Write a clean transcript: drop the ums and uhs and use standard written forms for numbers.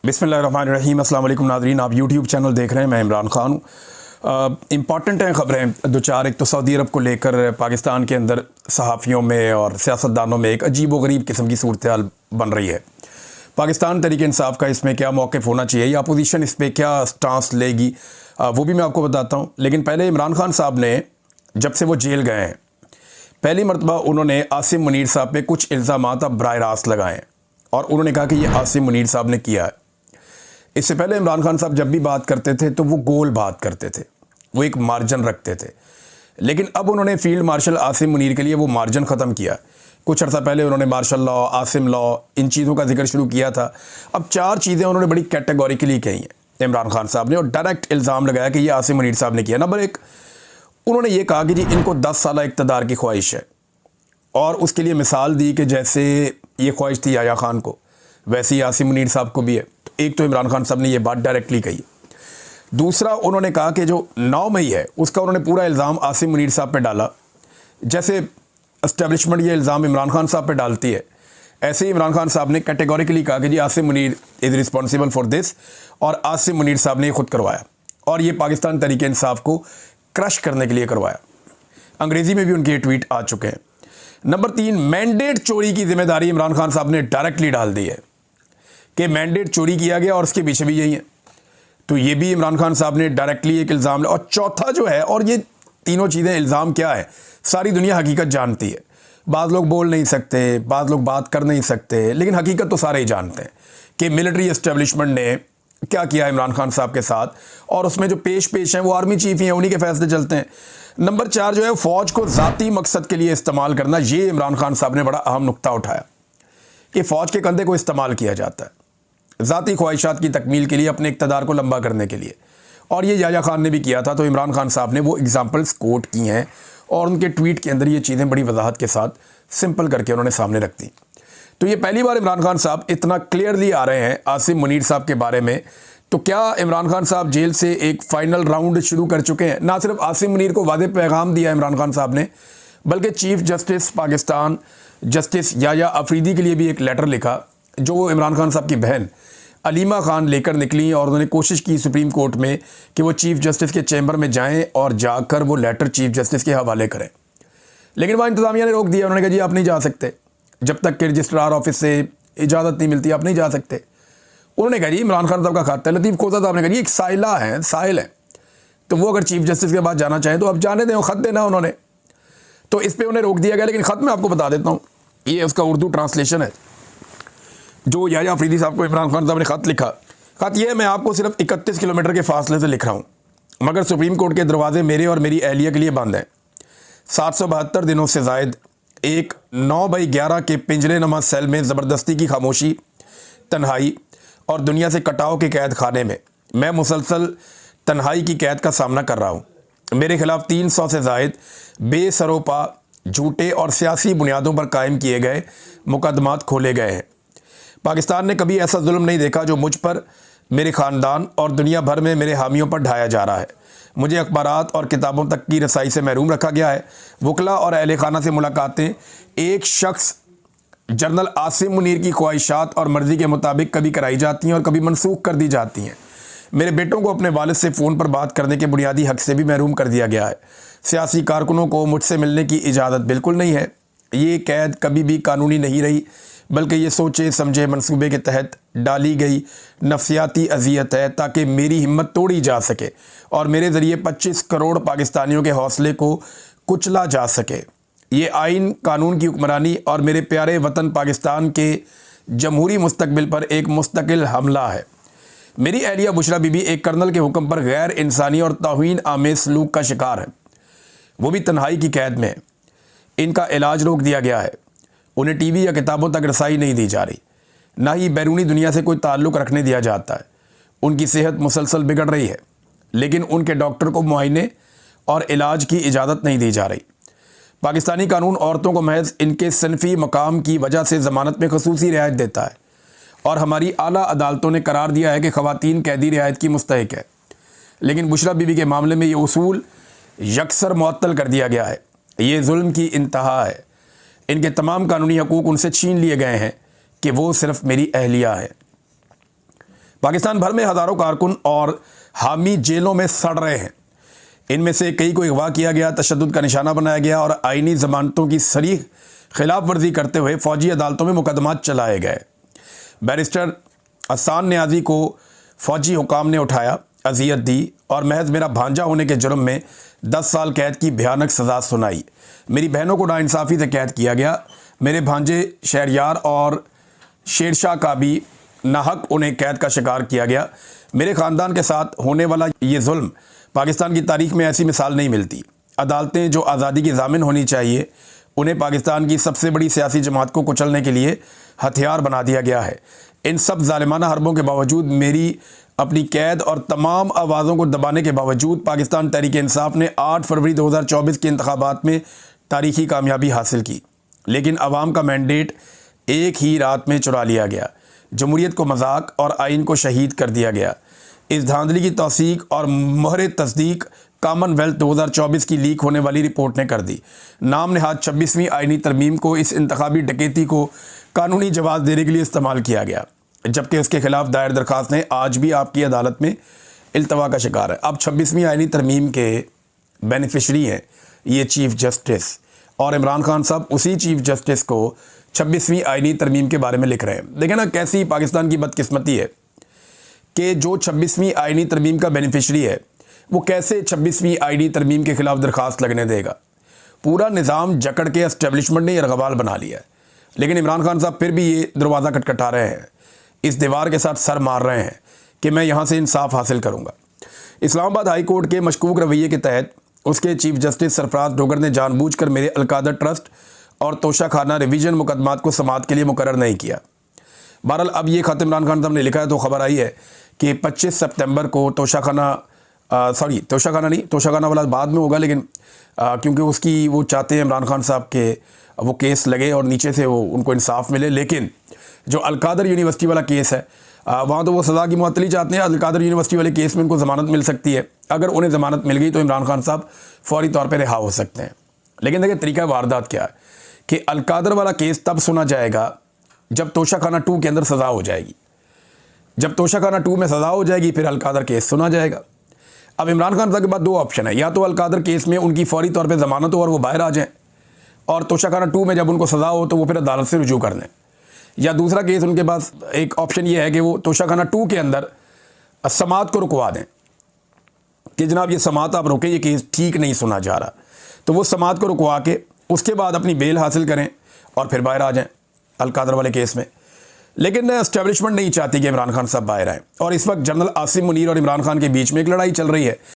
बिस्मिल्लाहिर्रहमानिर्रहीम। अस्सलाम वालेकुम नाज़रीन, आप यूट्यूब चैनल देख रहे हैं। मैं इमरान ख़ान हूँ। इम्पॉर्टेंट हैं ख़बरें दो चार। एक तो सऊदी अरब को लेकर पाकिस्तान के अंदर सहाफ़ियों में और सियासतदानों में एक अजीब व गरीब किस्म की सूरत हाल बन रही है। पाकिस्तान तहरीक इंसाफ का इसमें क्या मौक़िफ़ होना चाहिए या अपोजिशन इस पर क्या स्टांस लेगी, वो भी मैं आपको बताता हूँ। लेकिन पहले इमरान खान साहब ने जब से वो जेल गए हैं, पहली मरतबा उन्होंने आसिम मुनीर साहब पे कुछ इल्ज़ामात अब बराह रास्त लगाए और उन्होंने कहा कि ये आसिम मुनीर साहब ने किया है। इससे पहले इमरान खान साहब जब भी बात करते थे तो वो गोल बात करते थे, वो एक मार्जिन रखते थे। लेकिन अब उन्होंने फील्ड मार्शल आसिम मुनीर के लिए वो मार्जिन ख़त्म किया। कुछ अर्सा पहले उन्होंने मार्शल लॉ, आसिम लॉ, इन चीज़ों का जिक्र शुरू किया था। अब चार चीज़ें उन्होंने बड़ी कैटेगोरिकली कही हैं इमरान खान साहब ने और डायरेक्ट इल्ज़ाम लगाया कि ये आसिम मुनीर साहब ने किया। नंबर एक, उन्होंने ये कहा कि जी इनको 10 साल इक़्तिदार की ख्वाहिश है और उसके लिए मिसाल दी कि जैसे ये ख्वाहिश थी याया खान को, वैसे ही आसिम मुनीर साहब को भी है। एक तो इमरान खान साहब ने ये बात डायरेक्टली कही। दूसरा, उन्होंने कहा कि जो 9 मई है उसका उन्होंने पूरा इल्ज़ाम आसिम मुनीर साहब पे डाला। जैसे एस्टेब्लिशमेंट ये इल्ज़ाम इमरान खान साहब पे डालती है, ऐसे ही इमरान खान साहब ने कैटेगोरिकली कहा कि ji Asim Munir is responsible for this, और आसिम मुनीर साहब ने खुद करवाया और ये पाकिस्तान तहरीक इंसाफ को क्रश करने के लिए करवाया। अंग्रेज़ी में भी उनके ये ट्वीट आ चुके हैं। नंबर 3, मैंडेट चोरी की जिम्मेदारी इमरान खान साहब ने डायरेक्टली डाल दी है कि मैंडेट चोरी किया गया और उसके पीछे भी यही है। तो ये भी इमरान खान साहब ने डायरेक्टली एक इल्ज़ाम लिया। और चौथा जो है, और ये तीनों चीज़ें इल्ज़ाम क्या है, सारी दुनिया हकीकत जानती है। बाज़ लोग बोल नहीं सकते, बाज़ लोग बात कर नहीं सकते, लेकिन हकीकत तो सारे ही जानते हैं कि मिलिट्री एस्टेब्लिशमेंट ने क्या किया इमरान खान साहब के साथ, और उसमें जो पेश हैं वो आर्मी चीफ ही हैं, उन्हीं के फैसले चलते हैं। नंबर 4 जो है, फ़ौज को ज़ाती मकसद के लिए इस्तेमाल करना। ये इमरान खान साहब ने बड़ा अहम नुक्ता उठाया कि फ़ौज के कंधे को इस्तेमाल किया जाता है ज़ाती ख्वाहिशात की तकमील के लिए, अपने इक़्तिदार को लंबा करने के लिए। और ये याया खान ने भी किया था। तो इमरान खान साहब ने वो एग्ज़ाम्पल्स कोट की हैं और उनके ट्वीट के अंदर ये चीज़ें बड़ी वजाहत के साथ सिंपल करके उन्होंने सामने रख दी। तो ये पहली बार इमरान खान साहब इतना क्लियरली आ रहे हैं आसिम मुनीर साहब के बारे में। तो क्या इमरान खान साहब जेल से एक फ़ाइनल राउंड शुरू कर चुके हैं? ना सिर्फ आसिम मुनीर को वादे पैगाम दिया इमरान खान साहब ने, बल्कि chief justice Pakistan justice Yahya Afridi के लिए भी एक लेटर लिखा, जो इमरान खान साहब की बहन अलीमा खान लेकर निकली और उन्होंने कोशिश की सुप्रीम कोर्ट में कि वो चीफ जस्टिस के चैम्बर में जाएं और जाकर वो लेटर चीफ जस्टिस के हवाले करें। लेकिन वहाँ इंतज़ामिया ने रोक दिया। उन्होंने कहा जी आप नहीं जा सकते, जब तक कि रजिस्ट्रार ऑफिस से इजाज़त नहीं मिलती आप नहीं जा सकते। उन्होंने कहा जी इमरान खान साहब का खाता है। लतीफ़ खोसा साहब ने कहा जी एक साइला है, साहिल है, तो वो अगर चीफ जस्टिस के पास जाना चाहें तो आप जाने दें, वो ख़त देना उन्होंने। तो इस पर उन्हें रोक दिया गया। लेकिन ख़त मैं आपको बता देता हूँ, ये उसका उर्दू ट्रांसलेशन है जो याया अफरीदी साहब को इमरान खान साहब ने ख़त लिखा। ख़त यह है, मैं आपको सिर्फ 31 किलोमीटर के फासले से लिख रहा हूँ, मगर सुप्रीम कोर्ट के दरवाजे मेरे और मेरी अहलिया के लिए बंद हैं। 772 दिनों से ज़ायद एक 9x11 के पिंजरे नमा सेल में ज़बरदस्ती की खामोशी, तन्हाई और दुनिया से कटाव के कैद खाने में मैं मुसलसल तन्हाई की कैद का सामना कर रहा हूँ। मेरे खिलाफ़ 300 से ज़ायद बेसरोपा, झूठे और सियासी बुनियादों पर कायम किए गए मुकदमात खोले गए हैं। पाकिस्तान ने कभी ऐसा जुल्म नहीं देखा जो मुझ पर, मेरे ख़ानदान और दुनिया भर में मेरे हामियों पर ढाया जा रहा है। मुझे अखबारात और किताबों तक की रसाई से महरूम रखा गया है। वकला और अहले खाना से मुलाकातें एक शख्स जनरल आसिम मुनीर की ख्वाहिशात और मर्ज़ी के मुताबिक कभी कराई जाती हैं और कभी मनसूख कर दी जाती हैं। मेरे बेटों को अपने वालिद से फ़ोन पर बात करने के बुनियादी हक़ से भी महरूम कर दिया गया है। सियासी कारकुनों को मुझसे मिलने की इजाज़त बिल्कुल नहीं है। ये कैद कभी भी कानूनी नहीं रही, बल्कि ये सोचे समझे मंसूबे के तहत डाली गई नफसियाती अजियत है ताकि मेरी हिम्मत तोड़ी जा सके और मेरे ज़रिए 25 करोड़ पाकिस्तानियों के हौसले को कुचला जा सके। ये आइन कानून की हुक्मरानी और मेरे प्यारे वतन पाकिस्तान के जमहूरी मुस्तकबिल पर एक मुस्तकिल हमला है। मेरी अहलिया बुशरा बीबी एक कर्नल के हुक्म पर गैर इंसानी और तौहीन आमेज़ सलूक का शिकार है, वो भी तन्हाई की कैद में है। इनका इलाज रोक दिया गया है। उन्हें टीवी या किताबों तक रसाई नहीं दी जा रही, ना ही बैरूनी दुनिया से कोई ताल्लुक़ रखने दिया जाता है। उनकी सेहत मुसलसल बिगड़ रही है, लेकिन उनके डॉक्टर को मुआयने और इलाज की इजाज़त नहीं दी जा रही। पाकिस्तानी कानून औरतों को महज इनके सनफ़ी मकाम की वजह से ज़मानत में खसूसी रियायत देता है और हमारी आला अदालतों ने करार दिया है कि ख़वातीन कैदी रियायत की मुस्तहिक है। लेकिन बुशरा बीबी के मामले में ये उसूल यकसर मुअत्तल कर दिया गया है। ये जुल्म की इंतहा है। इनके तमाम कानूनी हकूक़ उनसे छीन लिए गए हैं कि वो सिर्फ मेरी अहलिया है। पाकिस्तान भर में हज़ारों कारकुन और हामी जेलों में सड़ रहे हैं। इनमें से कई को अगवा किया गया, तशद्दुद का निशाना बनाया गया और आईनी ज़मानतों की सरीह खिलाफ वर्जी करते हुए फ़ौजी अदालतों में मुकदमात चलाए गए। बैरिस्टर अहसान नियाज़ी को फ़ौजी हुकाम ने उठाया, अजियत दी और महज मेरा भांजा होने के जुर्म में 10 साल कैद की भयानक सज़ा सुनाई। मेरी बहनों को नाइंसाफ़ी से कैद किया गया। मेरे भांजे शहरयार और शेरशाह का भी नाहक उन्हें कैद का शिकार किया गया। मेरे ख़ानदान के साथ होने वाला ये जुल्म पाकिस्तान की तारीख़ में ऐसी मिसाल नहीं मिलती। अदालतें जो आज़ादी की ज़ामिन होनी चाहिए, उन्हें पाकिस्तान की सबसे बड़ी सियासी जमात को कुचलने के लिए हथियार बना दिया गया है। इन सब ज़ालिमाना हरबों के बावजूद, मेरी अपनी कैद और तमाम आवाज़ों को दबाने के बावजूद पाकिस्तान तहरीक इंसाफ ने 8 फरवरी 2024 के इंतखाबात में तारीख़ी कामयाबी हासिल की। लेकिन अवाम का मैंडेट एक ही रात में चुरा लिया गया। जमहूरियत को मजाक और आइन को शहीद कर दिया गया। इस धांधली की तौसीक और मोहर तस्दीक कॉमनवेल्थ 2024 की लीक होने वाली रिपोर्ट ने कर दी। नाम नहाद 26वीं आइनी तरमीम को इस इंतखाबी डकैती को कानूनी जवाब देने के लिए इस्तेमाल किया गया, जबकि उसके खिलाफ दायर दरखास्तें आज भी आपकी अदालत में इल्तवा का शिकार है। अब 26वीं आइनी तरमीम के बेनिफिशरी हैं ये चीफ जस्टिस, और इमरान खान साहब उसी चीफ जस्टिस को 26वीं आइनी तरमीम के बारे में लिख रहे हैं। देखें ना कैसी पाकिस्तान की बदकिस्मती है कि जो 26वीं आइनी तरमीम का बेनिफिशरी है वो कैसे 26वीं आइनी तरमीम के खिलाफ दरख्वास्त लगने देगा। पूरा निज़ाम जकड़ के एस्टेब्लिशमेंट ने यरगबाल बना लिया है, लेकिन इमरान खान साहब फिर भी ये दरवाज़ा खटखटा रहे हैं, इस दीवार के साथ सर मार रहे हैं कि मैं यहाँ से इंसाफ हासिल करूँगा। इस्लामाबाद हाई कोर्ट के मशकूक रवैये के तहत उसके चीफ जस्टिस सरफराज डोगर ने जानबूझकर मेरे अलकादर ट्रस्ट और तोशाखाना रिवीजन मुकदमात को समाअत के लिए मुकर्रर नहीं किया। बहरहाल अब ये ख़त इमरान खान साहब ने लिखा है तो ख़बर आई है कि 25 सितंबर को तोशाखाना वाला बाद में होगा, लेकिन क्योंकि उसकी वो चाहते हैं इमरान खान साहब के वो केस लगे और नीचे से वो उनको इंसाफ मिले। लेकिन जो अलकादर यूनिवर्सिटी वाला केस है वहाँ तो वो सज़ा की मुअत्तली चाहते हैं। अलकादर यूनिवर्सिटी वाले केस में उनको ज़मानत मिल सकती है। अगर उन्हें ज़मानत मिल गई तो इमरान खान साहब फौरी तौर पर रिहा हो सकते हैं। लेकिन देखिए तरीका वारदात क्या है कि अलकादर वाला केस तब सुना जाएगा जब तोशाखाना 2 के अंदर सज़ा हो जाएगी। जब तोशाखाना 2 में सज़ा हो जाएगी फिर अलकादर केस सुना जाएगा। अब इमरान खान साहब के पास 2 ऑप्शन है, या तो अलकादर केस में उनकी फौरी तौर पे ज़मानत हो और वो बाहर आ जाएं, और तोशाखाना 2 में जब उनको सज़ा हो तो वो फिर अदालत से रुजू कर लें, या दूसरा केस उनके पास एक ऑप्शन ये है कि वो तोशाखाना 2 के अंदर समाअत को रुकवा दें कि जनाब ये समाअत आप रोकें, ये केस ठीक नहीं सुना जा रहा। तो वो समाअत को रुकवा के उसके बाद अपनी बेल हासिल करें और फिर बाहर आ जाएं अलकादर वाले केस में। लेकिन एस्टेब्लिशमेंट नहीं चाहती कि इमरान खान साहब बाहर आएँ, और इस वक्त जनरल आसिम मुनीर और इमरान खान के बीच में एक लड़ाई चल रही है।